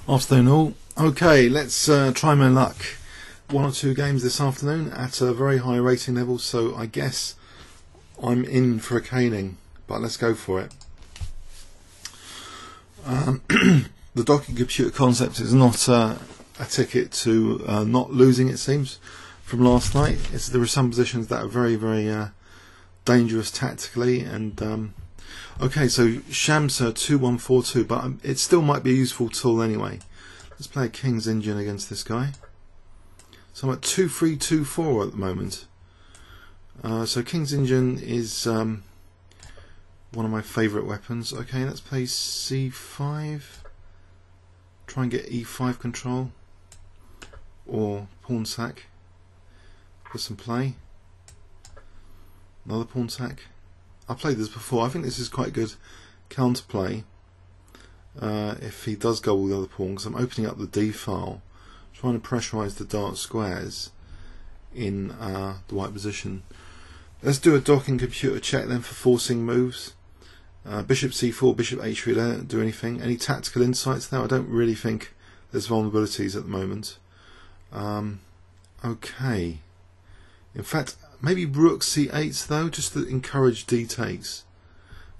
Afternoon all. Okay, let's try my luck. 1 or 2 games this afternoon at a very high rating level, so I guess I'm in for a caning, but let's go for it. The docking computer concept is not a ticket to not losing, it seems, from last night. There are some positions that are very, very dangerous tactically, and okay, so Shamsa 2142, but it still might be a useful tool anyway. Let's play a King's Engine against this guy. So I'm at 2324 at the moment. So King's Engine is one of my favourite weapons. Okay, let's play C5. Try and get E5 control. Or pawn sack. For some play. Another pawn sack. I played this before. I think this is quite good counterplay if he does go all the other pawns. I'm opening up the D file, trying to pressurise the dark squares in the white position. Let's do a docking computer check then for forcing moves. Bishop C4, Bishop H3, they don't do anything. Any tactical insights there? I don't really think there's vulnerabilities at the moment. Okay. In fact, maybe Rook C8 though, just to encourage D takes.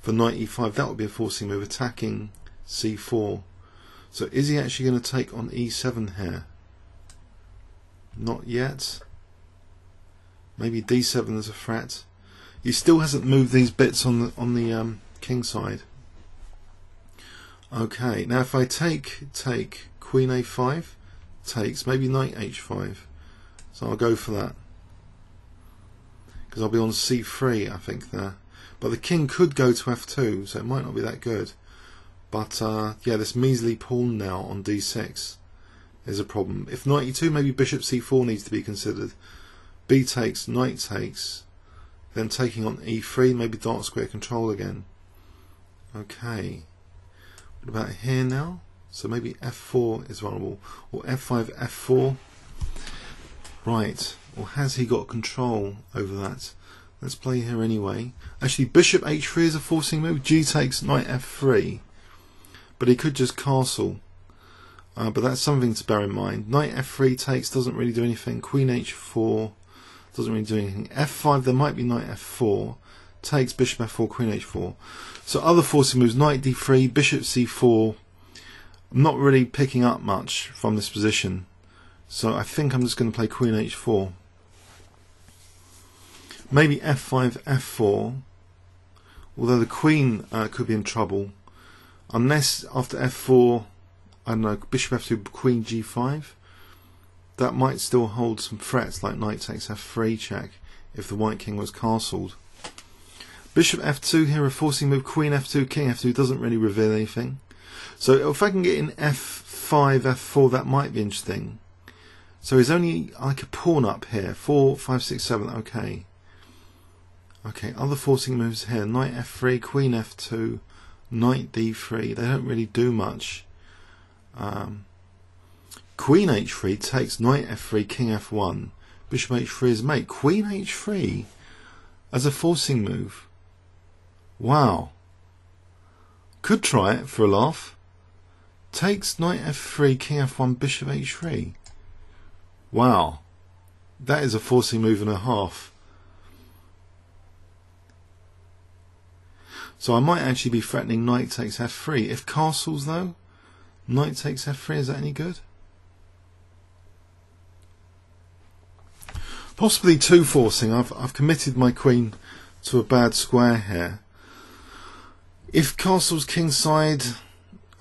For knight E5, that would be a forcing move, attacking C4. So is he actually going to take on E7 here? Not yet. Maybe D7 as a threat. He still hasn't moved these bits on the king side. Okay, now if I take Queen A5, takes, maybe Knight H5. So I'll go for that. Because I'll be on C3, I think, there. But the king could go to F2, so it might not be that good. But yeah, this measly pawn now on D6 is a problem. If Knight E2, maybe Bishop C4 needs to be considered. B takes, Knight takes, then taking on E3, maybe dark square control again. Okay. What about here now? So maybe F4 is vulnerable, or F5, F4. Right. Or has he got control over that? Let's play here anyway. Actually, Bishop H3 is a forcing move. G takes, Knight F3. But he could just castle. But that's something to bear in mind. Knight F3 takes, doesn't really do anything. Queen H4 doesn't really do anything. F5, there might be Knight F4. Takes, Bishop F4, Queen H4. So other forcing moves, Knight D3, Bishop C4. I'm not really picking up much from this position. So I think I'm just going to play Queen H4. Maybe F5, F4, although the Queen could be in trouble, unless after F4, I don't know, Bishop F2, Queen G5, that might still hold some threats like Knight takes F3 check if the White King was castled. Bishop F2 here, a forcing move, Queen F2, King F2 doesn't really reveal anything. So if I can get in F5, F4, that might be interesting. So he's only like a pawn up here, 4, 5, 6, 7, okay. Okay, other forcing moves here, Knight F3, Queen F2, Knight D3, they don't really do much. Queen H3 takes Knight F3, King F1, Bishop H3 is mate. Queen H3 as a forcing move. Wow. Could try it for a laugh. Takes Knight F3, King F1, Bishop H3. Wow. That is a forcing move and a half. So I might actually be threatening Knight takes F3. If castles though, Knight takes F3, is that any good? Possibly 2 forcing. I've committed my queen to a bad square here. If castles kingside,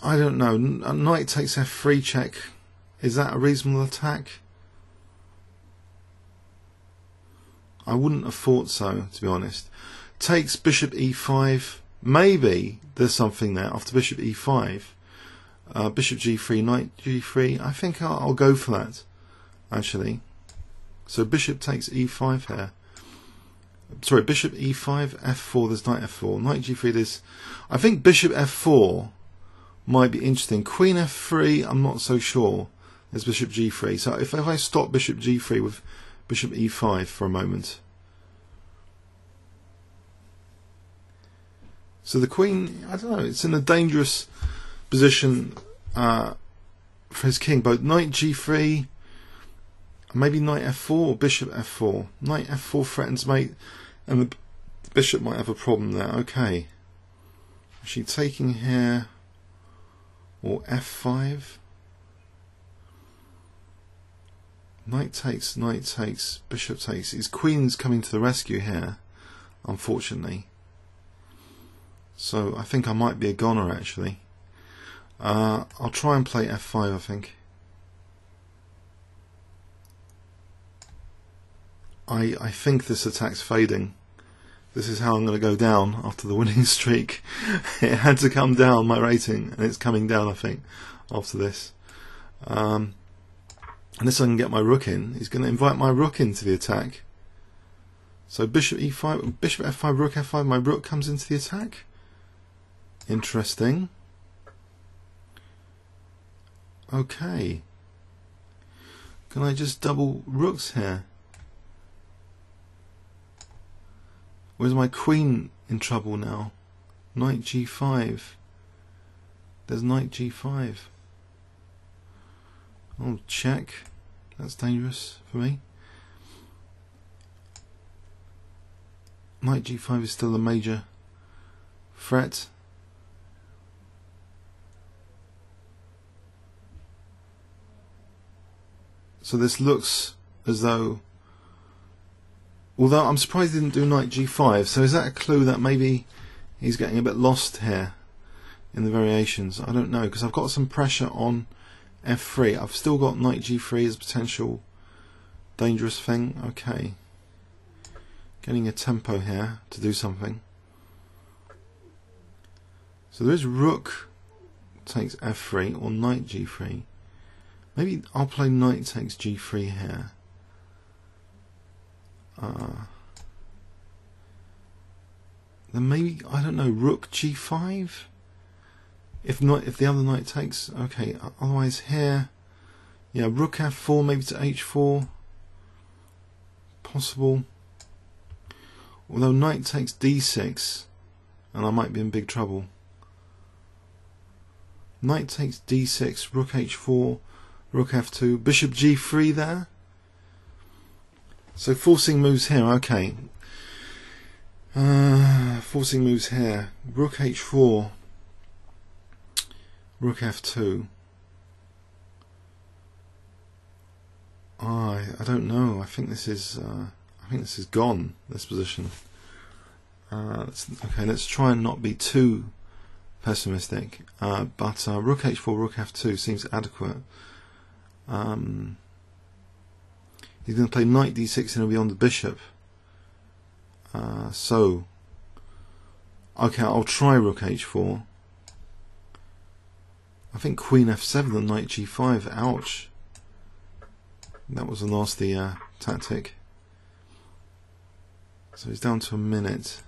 I don't know. Knight takes F3 check. Is that a reasonable attack? I wouldn't have thought so, to be honest. Takes Bishop E5. Maybe there's something there after Bishop E5. Bishop G3, Knight G3. I think I'll go for that, actually. So Bishop takes E5 here. Sorry, Bishop E5, F4, there's Knight F4. Knight G3, there's... I think Bishop F4 might be interesting. Queen F3, I'm not so sure. There's Bishop G3. So if I stop Bishop G3 with Bishop E5 for a moment... So the queen, I don't know, it's in a dangerous position for his king, both knight g3, maybe knight f4 or bishop f4. Knight f4 threatens mate, and the bishop might have a problem there. Okay. Is she taking here, or f5? Knight takes, bishop takes. His queen's coming to the rescue here, unfortunately. So I think I might be a goner actually. I'll try and play f5, I think. I think this attack's fading. This is how I'm going to go down after the winning streak. It had to come down, my rating, and it's coming down, I think, after this. Unless I can get my rook in, he's going to invite my rook into the attack. So bishop e5, bishop f5, rook f5, my rook comes into the attack. Interesting. Okay. Can I just double rooks here? Where's my queen in trouble now? Knight g5. There's knight g5. Oh, check. That's dangerous for me. Knight g5 is still a major threat. So this looks as though, although I'm surprised he didn't do knight g5, so is that a clue that maybe he's getting a bit lost here in the variations? I don't know, because I've got some pressure on f3. I've still got knight g3 as a potential dangerous thing. Okay. Getting a tempo here to do something. So there is rook takes f3 or knight g3. Maybe I'll play knight takes g3 here. Then maybe, I don't know, rook g5? If not, if the other knight takes, okay, otherwise here, yeah, rook f4 maybe to h4. Possible. Although knight takes d6, and I might be in big trouble. Knight takes d6, rook h4, rook f2, bishop g3 there. So forcing moves here, okay. Forcing moves here. Rook h4, rook f2. I don't know. I think this is gone. This position. Let's try and not be too pessimistic. But rook h4, rook f2 seems adequate. He's going to play knight d6 and he'll be on the bishop. So, okay, I'll try rook h4. I think queen f7 and knight g5. Ouch. That was a nasty tactic. So he's down to a minute.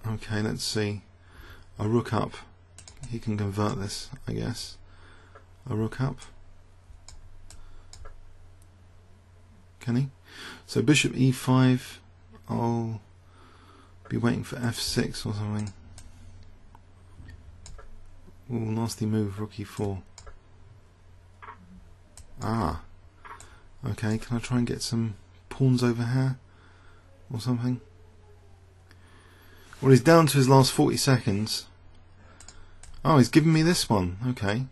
Okay, let's see. A rook up. He can convert this, I guess. A rook up. Can he? So bishop e5. I'll be waiting for f6 or something. Ooh, nasty move, rook e4. Ah. Okay, can I try and get some pawns over here? Or something? Well, he's down to his last 40 seconds. Oh, he's giving me this one. Okay.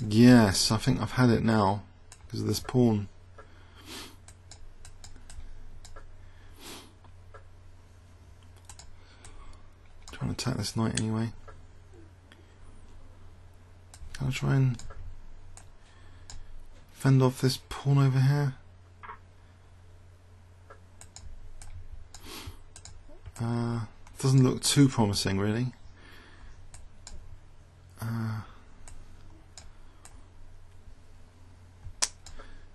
Yes, I think I've had it now because of this pawn. Trying to attack this knight anyway. Can I try and fend off this pawn over here? Doesn't look too promising, really.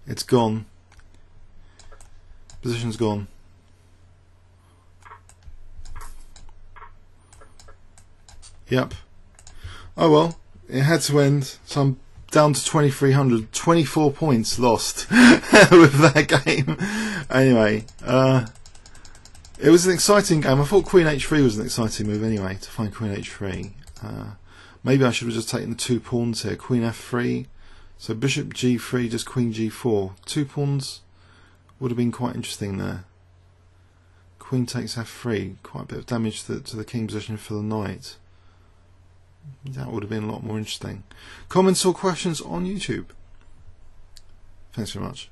It's gone. Position's gone. Yep. Oh well, it had to end, so I'm down to 2300, 24 points lost with that game. Anyway, it was an exciting game. I thought Queen H3 was an exciting move anyway, to find Queen H3. Maybe I should have just taken the 2 pawns here. Queen F3, so Bishop G3, just Queen G4. 2 pawns would have been quite interesting there. Queen takes F3, quite a bit of damage to the king position for the knight. That would have been a lot more interesting. Comments or questions on YouTube? Thanks very much.